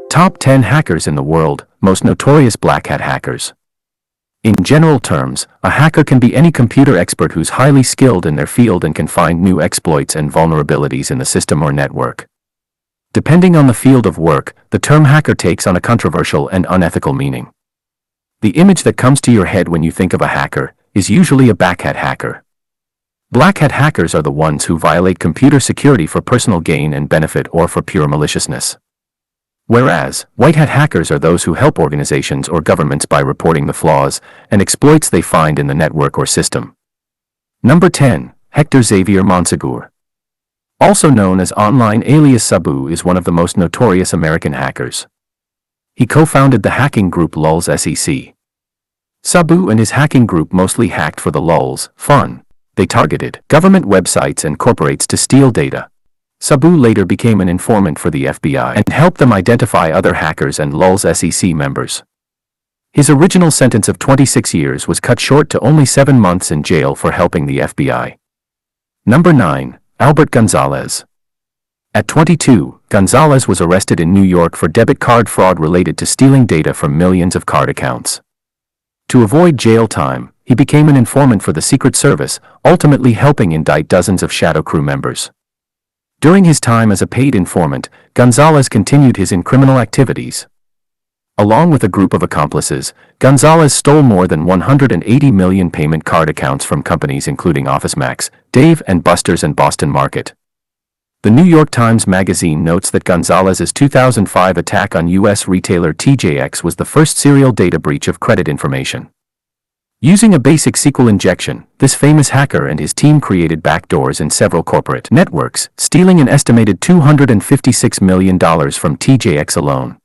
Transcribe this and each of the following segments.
Top 10 hackers in the world, most notorious black hat hackers. In general terms, a hacker can be any computer expert who's highly skilled in their field and can find new exploits and vulnerabilities in the system or network. Depending on the field of work, the term hacker takes on a controversial and unethical meaning. The image that comes to your head when you think of a hacker is usually a black hat hacker. Black hat hackers are the ones who violate computer security for personal gain and benefit or for pure maliciousness. Whereas, white hat hackers are those who help organizations or governments by reporting the flaws and exploits they find in the network or system. Number 10. Hector Xavier Monsegur. Also known as online alias Sabu, is one of the most notorious American hackers. He co-founded the hacking group Lulz SEC. Sabu and his hacking group mostly hacked for the lulz, fun. They targeted government websites and corporates to steal data. Sabu later became an informant for the FBI and helped them identify other hackers and Lulz SEC members. His original sentence of 26 years was cut short to only 7 months in jail for helping the FBI. Number 9. Albert Gonzalez. At 22, Gonzalez was arrested in New York for debit card fraud related to stealing data from millions of card accounts. To avoid jail time, he became an informant for the Secret Service, ultimately helping indict dozens of shadow crew members. During his time as a paid informant, Gonzalez continued his criminal activities. Along with a group of accomplices, Gonzalez stole more than 180 million payment card accounts from companies including OfficeMax, Dave & Buster's and Boston Market. The New York Times Magazine notes that Gonzalez's 2005 attack on U.S. retailer TJX was the first serial data breach of credit information. Using a basic SQL injection, this famous hacker and his team created backdoors in several corporate networks, stealing an estimated $256 million from TJX alone.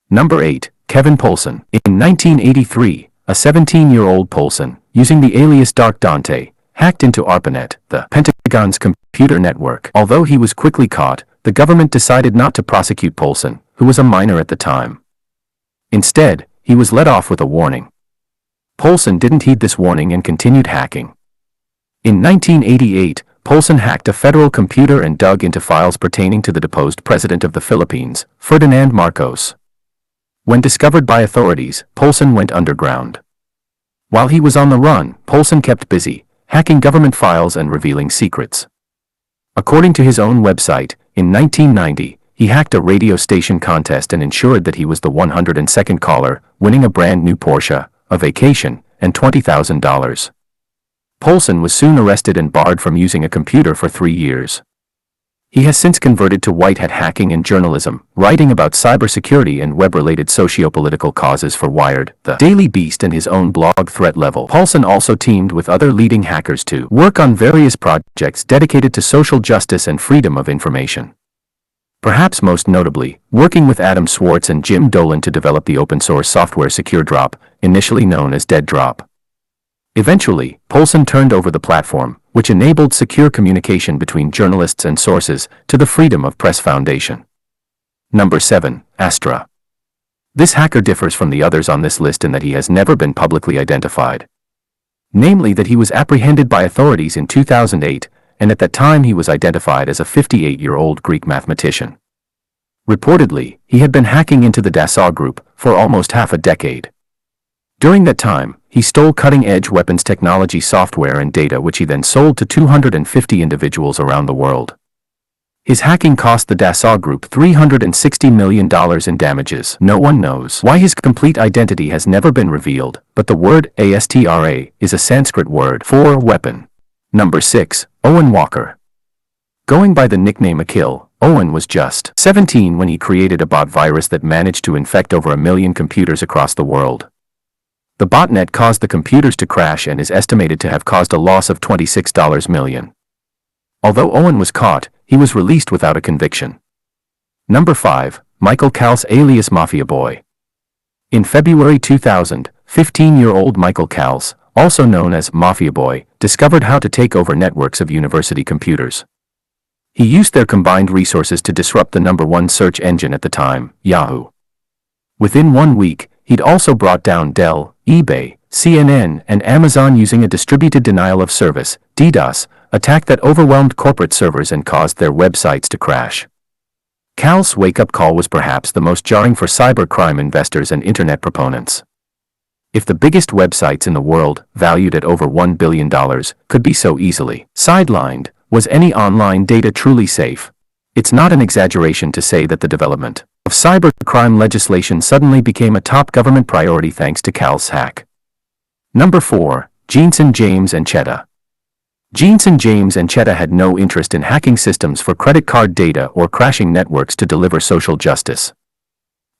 Number 8. Kevin Poulsen. In 1983, a 17-year-old Poulsen, using the alias Dark Dante, hacked into ARPANET, the Pentagon's computer network. Although he was quickly caught, the government decided not to prosecute Poulsen, who was a minor at the time. Instead, he was let off with a warning. Poulsen didn't heed this warning and continued hacking. In 1988, Poulsen hacked a federal computer and dug into files pertaining to the deposed president of the Philippines, Ferdinand Marcos. When discovered by authorities, Poulsen went underground. While he was on the run, Poulsen kept busy, hacking government files and revealing secrets. According to his own website, in 1990, he hacked a radio station contest and ensured that he was the 102nd caller, winning a brand new Porsche, a vacation, and $20,000. Poulsen was soon arrested and barred from using a computer for 3 years. He has since converted to white hat hacking and journalism, writing about cybersecurity and web-related socio-political causes for Wired, the Daily Beast, and his own blog Threat Level. Poulsen also teamed with other leading hackers to work on various projects dedicated to social justice and freedom of information. Perhaps most notably, working with Adam Swartz and Jim Dolan to develop the open-source software SecureDrop, initially known as DeadDrop. Eventually, Poulsen turned over the platform, which enabled secure communication between journalists and sources, to the Freedom of Press Foundation. Number 7. Astra. This hacker differs from the others on this list in that he has never been publicly identified. Namely that he was apprehended by authorities in 2008, and at that time he was identified as a 58-year-old Greek mathematician. Reportedly, he had been hacking into the Dassault Group for almost half a decade. During that time, he stole cutting-edge weapons technology software and data which he then sold to 250 individuals around the world. His hacking cost the Dassault Group $360 million in damages. No one knows why his complete identity has never been revealed, but the word ASTRA is a Sanskrit word for weapon. Number 6. Owen Walker. Going by the nickname Akil, Owen was just 17 when he created a bot virus that managed to infect over 1 million computers across the world. The botnet caused the computers to crash and is estimated to have caused a loss of $26 million. Although Owen was caught, he was released without a conviction. Number 5. Michael Kals alias Mafia Boy. In February 2000, 15-year-old Michael Kals, also known as Mafia Boy, discovered how to take over networks of university computers. He used their combined resources to disrupt the #1 search engine at the time, Yahoo. Within 1 week, he'd also brought down Dell, eBay, CNN, and Amazon using a distributed denial of service, DDoS, attack that overwhelmed corporate servers and caused their websites to crash. Cal's wake-up call was perhaps the most jarring for cybercrime investors and internet proponents. If the biggest websites in the world, valued at over $1 billion, could be so easily sidelined, was any online data truly safe? It's not an exaggeration to say that the development of cybercrime legislation suddenly became a top government priority thanks to Cal's hack. Number 4. Jensen, James and Cheta. Jensen, James and Cheta had no interest in hacking systems for credit card data or crashing networks to deliver social justice.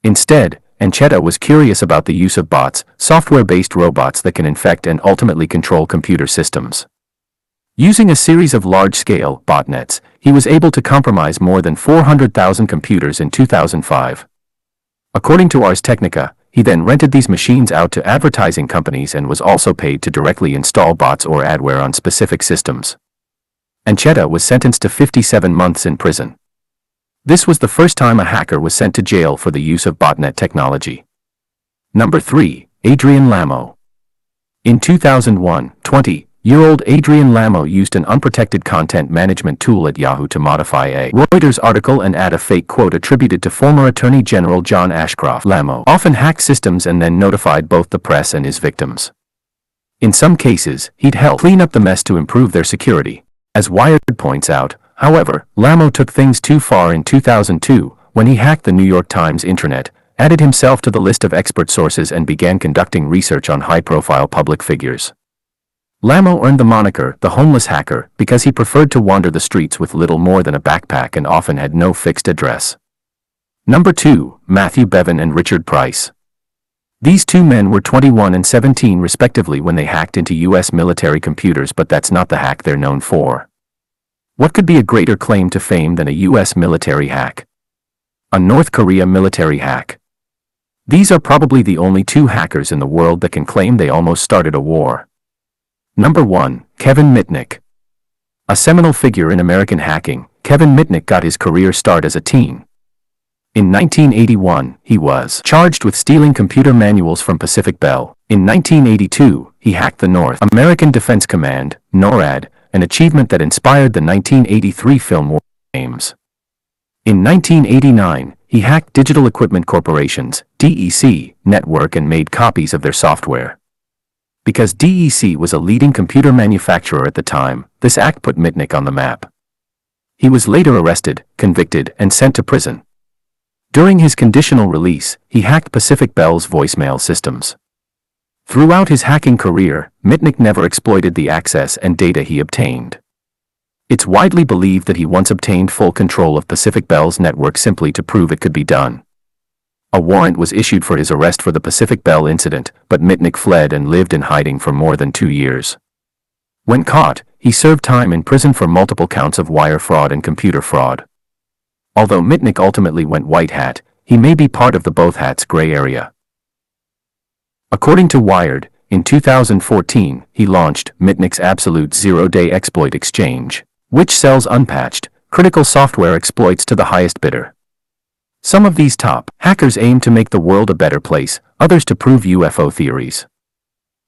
Instead, Cheta was curious about the use of bots, software-based robots that can infect and ultimately control computer systems. Using a series of large-scale botnets, he was able to compromise more than 400,000 computers in 2005. According to Ars Technica, he then rented these machines out to advertising companies and was also paid to directly install bots or adware on specific systems. Cheta was sentenced to 57 months in prison. This was the first time a hacker was sent to jail for the use of botnet technology. Number 3. Adrian Lamo. In 2001, 20-year-old Adrian Lamo used an unprotected content management tool at Yahoo to modify a Reuters article and add a fake quote attributed to former Attorney General John Ashcroft. Lamo often hacked systems and then notified both the press and his victims. In some cases, he'd help clean up the mess to improve their security. As Wired points out, however, Lamo took things too far in 2002 when he hacked the New York Times intranet, added himself to the list of expert sources and began conducting research on high-profile public figures. Lamo earned the moniker the homeless hacker because he preferred to wander the streets with little more than a backpack and often had no fixed address. Number 2. Matthew Bevan and Richard Price. These two men were 21 and 17 respectively when they hacked into U.S. military computers, but that's not the hack they're known for. What could be a greater claim to fame than a U.S. military hack? A North Korea military hack. These are probably the only two hackers in the world that can claim they almost started a war. Number 1. Kevin Mitnick. A seminal figure in American hacking, Kevin Mitnick got his career start as a teen. In 1981, he was charged with stealing computer manuals from Pacific Bell. In 1982, he hacked the North American Defense Command, NORAD, an achievement that inspired the 1983 film War Games. In 1989, he hacked Digital Equipment Corporation's DEC network and made copies of their software. Because DEC was a leading computer manufacturer at the time, this act put Mitnick on the map. He was later arrested, convicted, and sent to prison. During his conditional release, he hacked Pacific Bell's voicemail systems. Throughout his hacking career, Mitnick never exploited the access and data he obtained. It's widely believed that he once obtained full control of Pacific Bell's network simply to prove it could be done. A warrant was issued for his arrest for the Pacific Bell incident, but Mitnick fled and lived in hiding for more than 2 years. When caught, he served time in prison for multiple counts of wire fraud and computer fraud. Although Mitnick ultimately went white hat, he may be part of the both hats gray area. According to Wired, in 2014, he launched Mitnick's Absolute Zero-Day Exploit Exchange, which sells unpatched, critical software exploits to the highest bidder. Some of these top hackers aim to make the world a better place, others to prove UFO theories.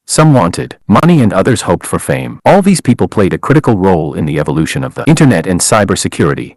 Some wanted money and others hoped for fame. All these people played a critical role in the evolution of the internet and cybersecurity.